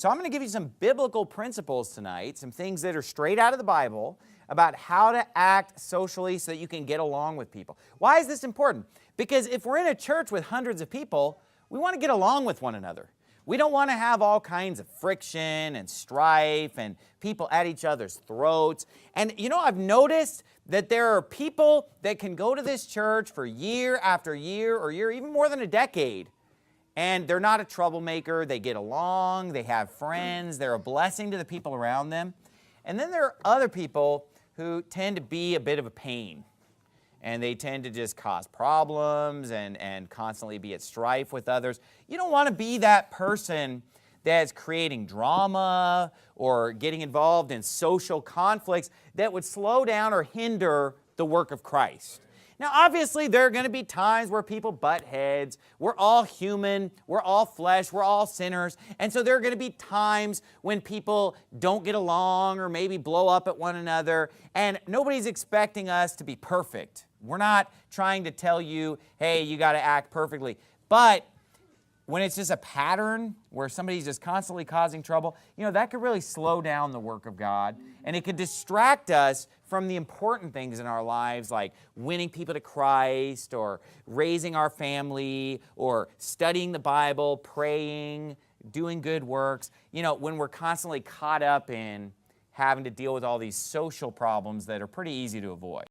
So I'm going to give you some biblical principles tonight, some things that are straight out of the Bible about how to act socially so that you can get along with people. Why is this important? Because if we're in a church with hundreds of people, we want to get along with one another. We don't want to have all kinds of friction and strife and people at each other's throats. And you know, I've noticed that there are people that can go to this church for year after year or year, even more than a decade, and they're not a troublemaker. They get along, they have friends, they're a blessing to the people around them. And then there are other people who tend to be a bit of a pain. And they tend to just cause problems and constantly be at strife with others. You don't want to be that person that's creating drama or getting involved in social conflicts that would slow down or hinder the work of Christ. Now, obviously, there are going to be times where people butt heads. We're all human. We're all flesh. We're all sinners. And so there are going to be times when people don't get along or maybe blow up at one another. And nobody's expecting us to be perfect. We're not trying to tell you, hey, you got to act perfectly. But when it's just a pattern where somebody's just constantly causing trouble, you know, that could really slow down the work of God. And it could distract us from the important things in our lives, like winning people to Christ or raising our family or studying the Bible, praying, doing good works. You know, when we're constantly caught up in having to deal with all these social problems that are pretty easy to avoid.